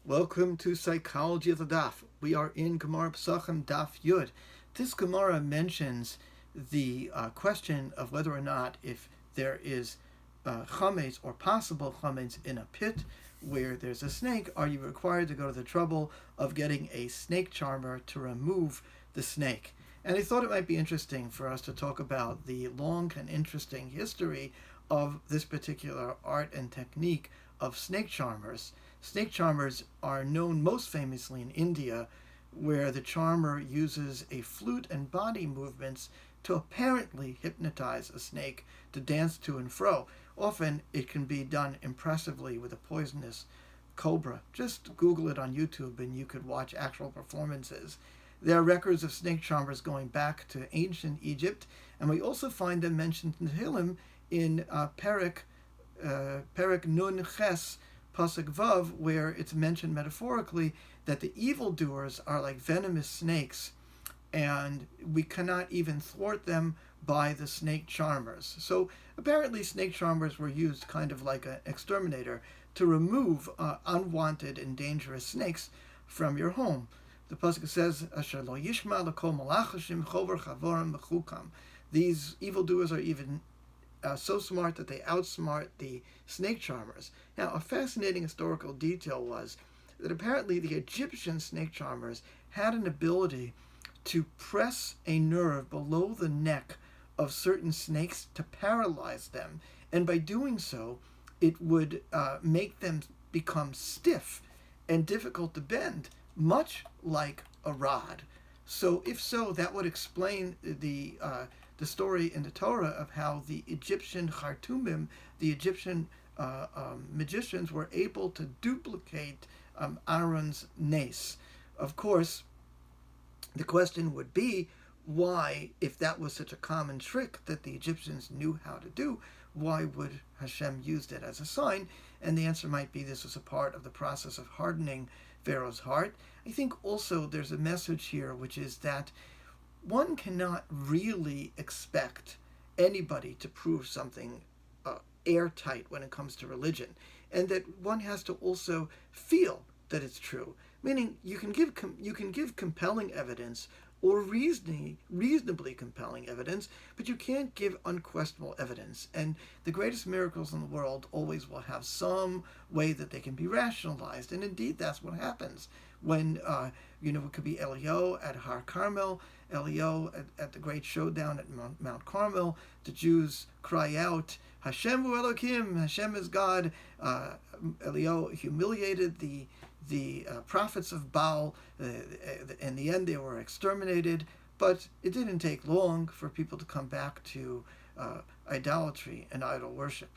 Welcome to Psychology of the Daf. We are in Gemara Pesachim Daf Yud. This Gemara mentions the question of whether or not if there is chametz or possible chametz in a pit where there's a snake, are you required to go to the trouble of getting a snake charmer to remove the snake? And I thought it might be interesting for us to talk about the long and interesting history of this particular art and technique of snake charmers. Snake charmers are known most famously in India, where the charmer uses a flute and body movements to apparently hypnotize a snake to dance to and fro. Often it can be done impressively with a poisonous cobra. Just Google it on YouTube and you could watch actual performances. There are records of snake charmers going back to ancient Egypt, and we also find them mentioned in Tehillim in Perek Nun Ches Pasuk Vav, where it's mentioned metaphorically that the evildoers are like venomous snakes, and we cannot even thwart them by the snake charmers. So apparently snake charmers were used kind of like an exterminator to remove unwanted and dangerous snakes from your home. The Pasuk says, Asher lo yishma l'kol malachashim chover chavorim b'chukam. These evildoers are even so smart that they outsmart the snake charmers. Now, a fascinating historical detail was that apparently the Egyptian snake charmers had an ability to press a nerve below the neck of certain snakes to paralyze them, and by doing so, it would make them become stiff and difficult to bend, much like a rod. So, if so, that would explain the story in the Torah of how the Egyptian Khartoumim, the Egyptian magicians, were able to duplicate Aaron's nace. Of course, the question would be, why, if that was such a common trick that the Egyptians knew how to do, why would Hashem use it as a sign? And the answer might be this was a part of the process of hardening Pharaoh's heart. I think also there's a message here, which is that one cannot really expect anybody to prove something airtight when it comes to religion, and that one has to also feel that it's true. Meaning, you can give compelling evidence or reasonably compelling evidence, but you can't give unquestionable evidence. And the greatest miracles in the world always will have some way that they can be rationalized, and indeed that's what happens when it could be Eliyahu at Har Carmel, Eliyahu at the great showdown at Mount Carmel. The Jews cry out, Hashem hu Elokim, Hashem is God. Eliyahu humiliated the prophets of Baal. In the end, they were exterminated, but it didn't take long for people to come back to idolatry and idol worship.